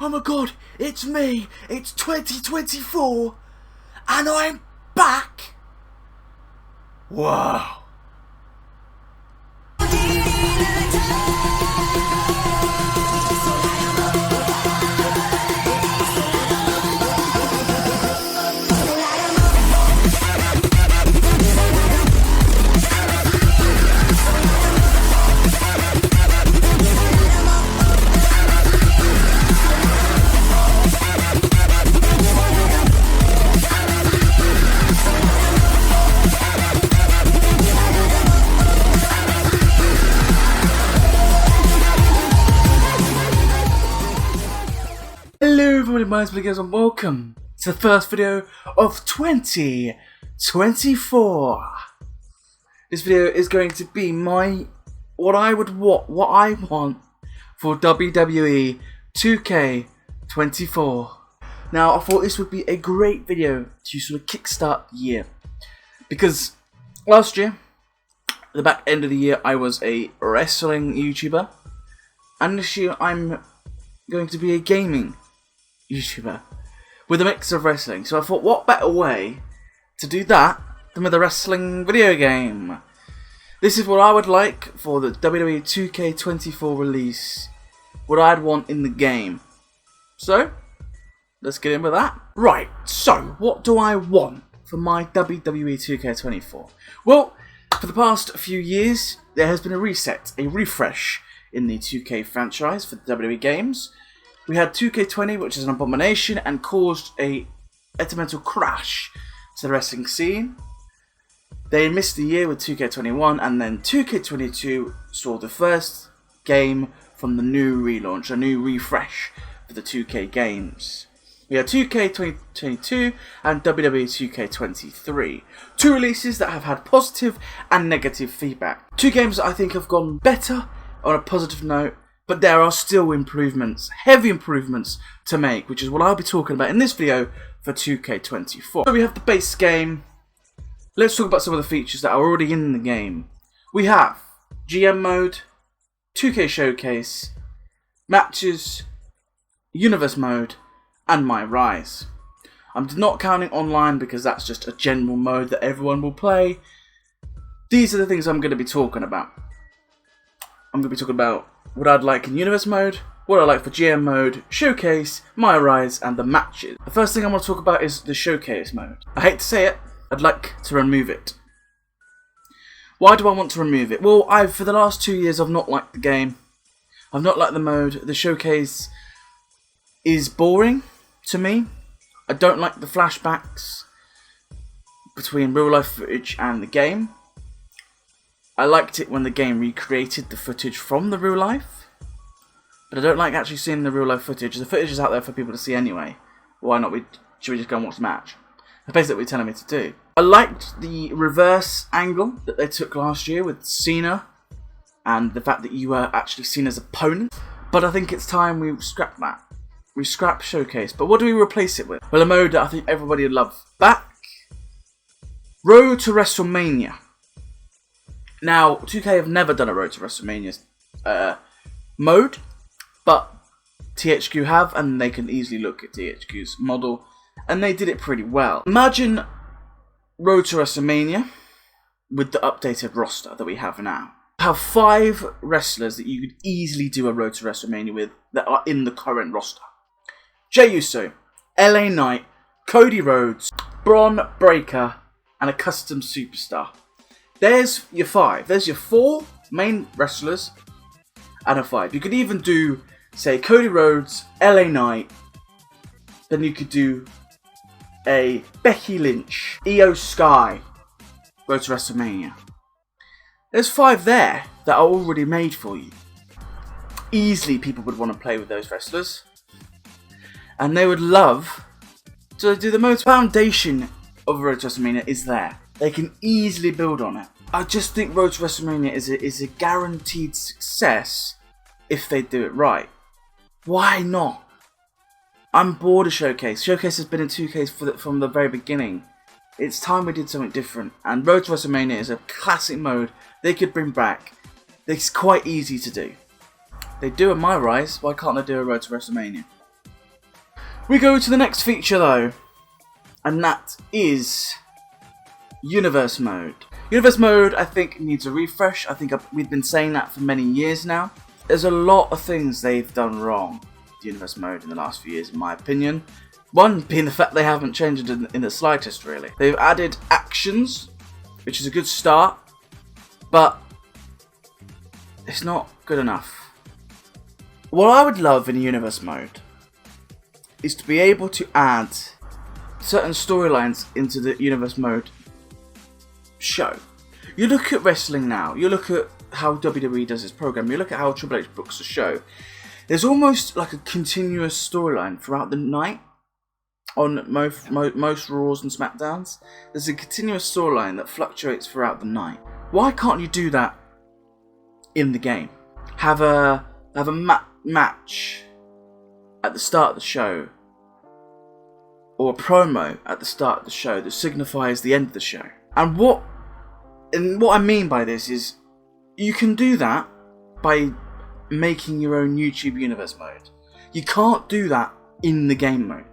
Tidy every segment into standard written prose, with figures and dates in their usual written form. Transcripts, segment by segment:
Oh my god, it's me, it's 2024, and I'm back! Wow. Hello everybody, my name is Billy and welcome to the first video of 2024. This video is going to be what I want for WWE 2K24. Now I thought this would be a great video to sort of kickstart the year, because last year, at the back end of the year, I was a wrestling YouTuber, and this year I'm going to be a gaming YouTuber with a mix of wrestling. So I thought, what better way to do that than with a wrestling video game? This is what I would like for the WWE 2K24 release, what I'd want in the game. So let's get in with that. Right, so what do I want for my WWE 2K24? Well, for the past few years there has been a reset, a refresh in the 2K franchise for the WWE games. We had 2K20, which is an abomination and caused a detrimental crash to the wrestling scene. They missed the year with 2K21, and then 2K22 saw the first game from the new relaunch, a new refresh for the 2K games. We had 2K22 and WWE 2K23. Two releases that have had positive and negative feedback. Two games that I think have gone better on a positive note, but there are still improvements, heavy improvements to make, which is what I'll be talking about in this video for 2K24. So we have the base game. Let's talk about some of the features that are already in the game. We have GM mode, 2K showcase, matches, universe mode, and my rise. I'm not counting online because that's just a general mode that everyone will play. These are the things I'm going to be talking about. I'm going to be talking about what I'd like in universe mode, what I like for GM mode, showcase, my rise, and the matches. The first thing I want to talk about is the showcase mode. I hate to say it, I'd like to remove it. Why do I want to remove it? Well, for the last 2 years I've not liked the game. I've not liked the mode. The showcase is boring to me. I don't like the flashbacks between real life footage and the game. I liked it when the game recreated the footage from the real life, but I don't like actually seeing the real life footage. The footage is out there for people to see anyway. Why not? Should we just go and watch the match? That's basically what you're telling me to do. I liked the reverse angle that they took last year with Cena, and the fact that you were actually seen as opponent. But I think it's time we scrap that. We scrap showcase. But what do we replace it with? Well, a mode that I think everybody would love. Back. Road to WrestleMania. Now, 2K have never done a Road to WrestleMania mode, but THQ have, and they can easily look at THQ's model, and they did it pretty well. Imagine Road to WrestleMania with the updated roster that we have now. You have 5 wrestlers that you could easily do a Road to WrestleMania with that are in the current roster. Jey Uso, LA Knight, Cody Rhodes, Braun Breaker, and a custom superstar. There's your 5. There's your 4 main wrestlers and a 5. You could even do, say, Cody Rhodes, LA Knight. Then you could do a Becky Lynch, Io Sky, Road to WrestleMania. There's 5 there that are already made for you. Easily people would want to play with those wrestlers, and they would love to do the most. Foundation of Road to WrestleMania is there. They can easily build on it. I just think Road to WrestleMania is a guaranteed success if they do it right. Why not? I'm bored of Showcase. Showcase has been in 2K from the very beginning. It's time we did something different. And Road to WrestleMania is a classic mode they could bring back. It's quite easy to do. They do a My Rise, why can't they do a Road to WrestleMania? We go to the next feature though, and that is Universe Mode. Universe Mode, I think, needs a refresh. I think we've been saying that for many years now. There's a lot of things they've done wrong with Universe Mode in the last few years, in my opinion. One being the fact they haven't changed it in the slightest, really. They've added actions, which is a good start, but it's not good enough. What I would love in Universe Mode is to be able to add certain storylines into the Universe Mode show. You look at wrestling now, you look at how WWE does its program, you look at how Triple H books a show. There's almost like a continuous storyline throughout the night on most Raws and SmackDowns. There's a continuous storyline that fluctuates throughout the night. Why can't you do that in the game? Have a match at the start of the show, or a promo at the start of the show that signifies the end of the show. And what I mean by this is, you can do that by making your own YouTube Universe Mode. You can't do that in the game mode.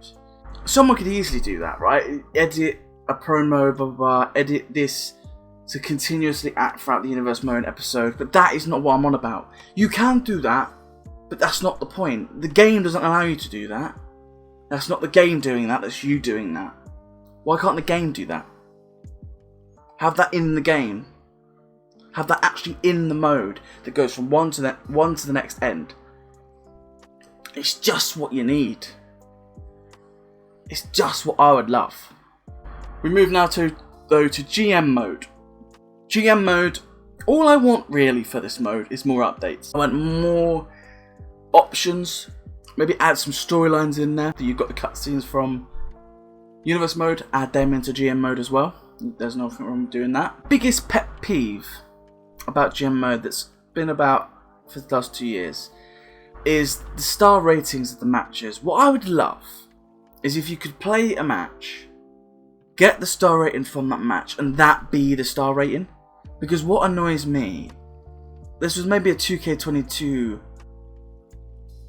Someone could easily do that, right? Edit a promo, blah blah blah, edit this to continuously act throughout the Universe Mode episode, but that is not what I'm on about. You can do that, but that's not the point. The game doesn't allow you to do that. That's not the game doing that, that's you doing that. Why can't the game do that? Have that in the game. Have that actually in the mode that goes from one to the next end. It's just what you need. It's just what I would love. We move now to GM mode. GM mode, all I want really for this mode is more updates. I want more options. Maybe add some storylines in there. You've got the cutscenes from Universe Mode, add them into GM mode as well. There's nothing wrong with doing that. Biggest pet peeve about GM mode that's been about for the last 2 years is the star ratings of the matches. What I would love is if you could play a match, get the star rating from that match, and that be the star rating. Because what annoys me, this was maybe a 2K22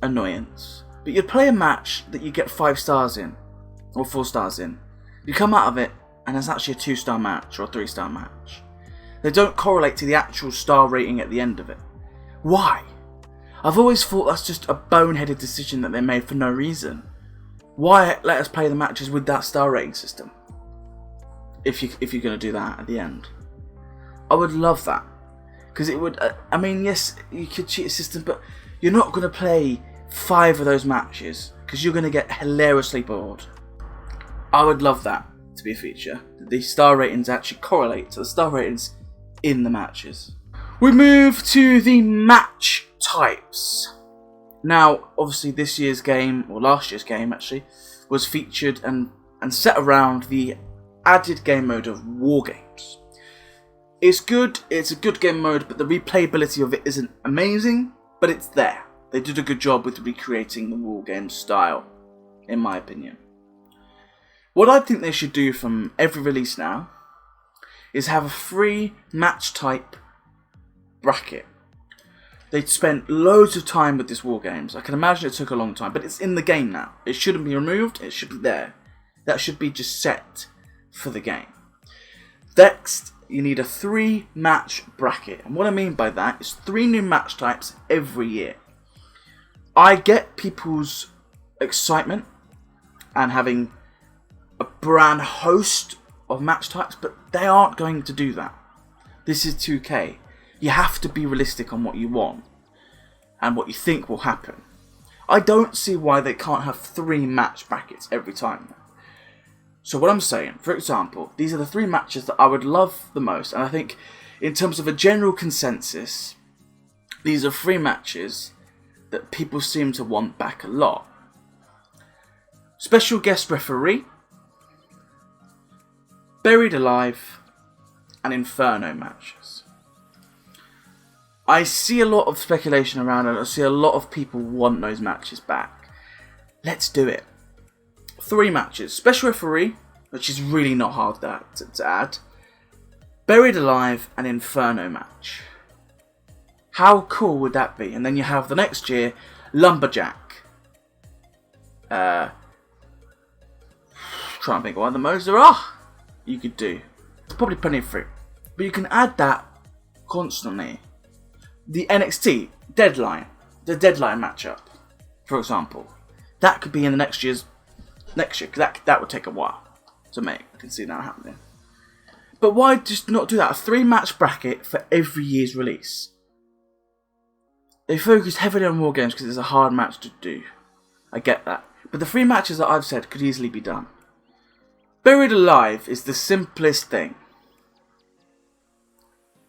annoyance, but you'd play a match that you get 5 stars in, or 4 stars in. You come out of it, and it's actually a 2-star match, or a 3-star match. They don't correlate to the actual star rating at the end of it. Why? I've always thought that's just a boneheaded decision that they made for no reason. Why let us play the matches with that star rating system? If you're going to do that at the end. I would love that. Because it would, I mean, yes, you could cheat a system, but you're not going to play 5 of those matches, because you're going to get hilariously bored. I would love that to be a feature. The star ratings actually correlate to the star ratings in the matches. We move to the match types. Now, obviously this year's game, or last year's game actually, was featured and set around the added game mode of War Games. It's good, it's a good game mode, but the replayability of it isn't amazing, but it's there. They did a good job with recreating the War Games style, in my opinion. What I think they should do from every release now is have a free match type bracket. They'd spent loads of time with this War Games. I can imagine it took a long time, but it's in the game now. It shouldn't be removed, it should be there. That should be just set for the game. Next, you need a 3-match bracket. And what I mean by that is 3 new match types every year. I get people's excitement and having a brand host of match types, but they aren't going to do that. This is 2K. You have to be realistic on what you want and what you think will happen. I don't see why they can't have 3 match brackets every time. So what I'm saying, for example, these are the 3 matches that I would love the most, and I think in terms of a general consensus, these are 3 matches that people seem to want back a lot. Special guest referee, Buried Alive, and Inferno matches. I see a lot of speculation around it. I see a lot of people want those matches back. Let's do it. 3 matches. Special referee, which is really not hard to add. Buried Alive and Inferno match. How cool would that be? And then you have the next year, Lumberjack. trying to think what other modes there are you could do. There's probably plenty of free. But you can add that constantly. The NXT deadline, the deadline matchup, for example. That could be in the next year, because that would take a while to make. I can see that happening. But why just not do that? A 3-match bracket for every year's release. They focus heavily on War Games because it's a hard match to do. I get that. But the 3 matches that I've said could easily be done. Buried Alive is the simplest thing.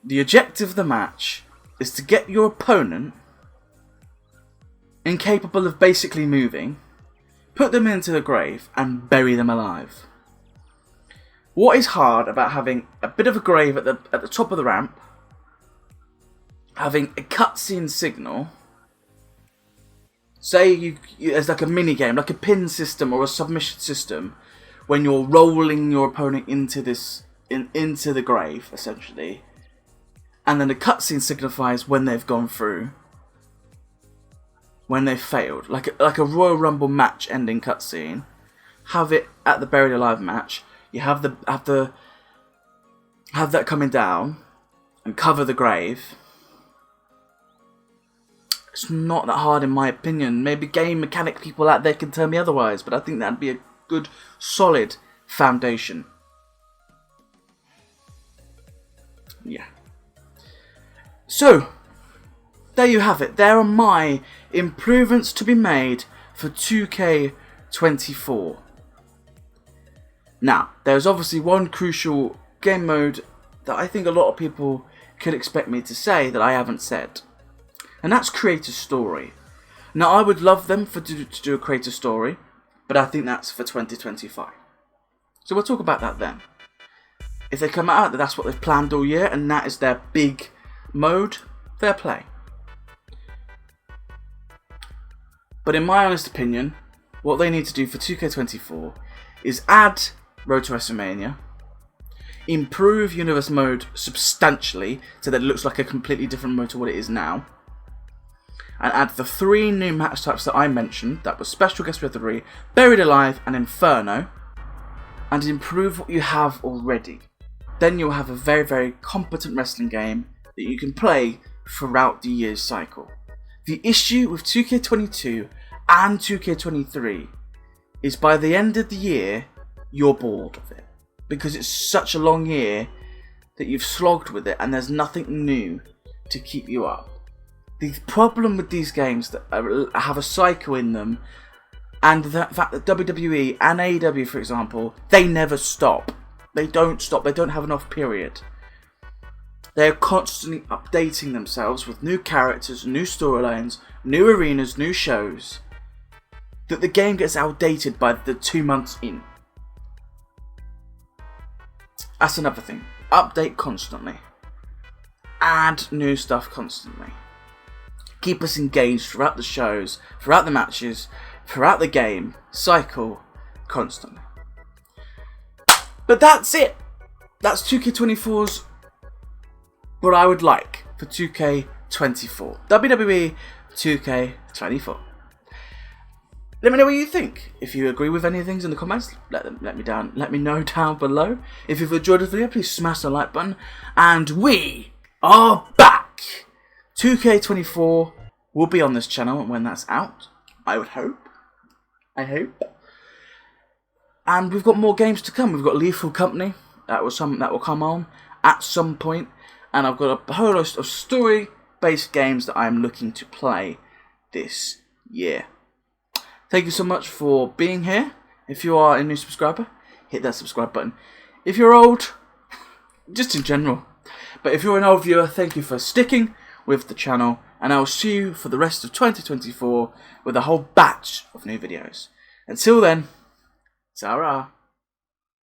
The objective of the match is to get your opponent incapable of basically moving, put them into the grave, and bury them alive. What is hard about having a bit of a grave at the top of the ramp, having a cutscene signal, say there's like a mini game, like a pin system or a submission system, when you're rolling your opponent into into the grave, essentially, and then the cutscene signifies when they've gone through, when they've failed, like a Royal Rumble match ending cutscene. Have it at the Buried Alive match. You have that coming down and cover the grave. It's not that hard in my opinion. Maybe game mechanic people out there can tell me otherwise, but I think that'd be a good, solid foundation. Yeah. So, there you have it. There are my improvements to be made for 2K24. Now, there's obviously one crucial game mode that I think a lot of people could expect me to say that I haven't said. And that's create a story. Now, I would love them to do a create a story, but I think that's for 2025. So we'll talk about that then. If they come out that that's what they've planned all year and that is their big mode, fair play. But in my honest opinion, what they need to do for 2K24 is add Road to WrestleMania, improve Universe Mode substantially so that it looks like a completely different mode to what it is now, and add the 3 new match types that I mentioned, that was Special Guest Referee, Buried Alive and Inferno, and improve what you have already. Then you'll have a very, very competent wrestling game that you can play throughout the year's cycle. The issue with 2K22 and 2K23 is by the end of the year, you're bored of it. Because it's such a long year that you've slogged with it and there's nothing new to keep you up. The problem with these games that have a cycle in them, and the fact that WWE and AEW, for example, they never stop. They don't stop. They don't have an off period. They're constantly updating themselves with new characters, new storylines, new arenas, new shows, that the game gets outdated by the 2 months in. That's another thing. Update constantly. Add new stuff constantly. Keep us engaged throughout the shows, throughout the matches, throughout the game, cycle, constantly. But that's it. That's 2K24's what I would like for 2K24. WWE 2K24. Let me know what you think. If you agree with any of the things in the comments, let me know down below. If you've enjoyed the video, please smash the like button. And we are back. 2K24 will be on this channel when that's out. I would hope. I hope. And we've got more games to come. We've got Lethal Company. That will come on at some point. And I've got a whole host of story-based games that I'm looking to play this year. Thank you so much for being here. If you are a new subscriber, hit that subscribe button. If you're old, just in general. But if you're an old viewer, thank you for sticking with the channel. And I will see you for the rest of 2024 with a whole batch of new videos. Until then, ta-ra.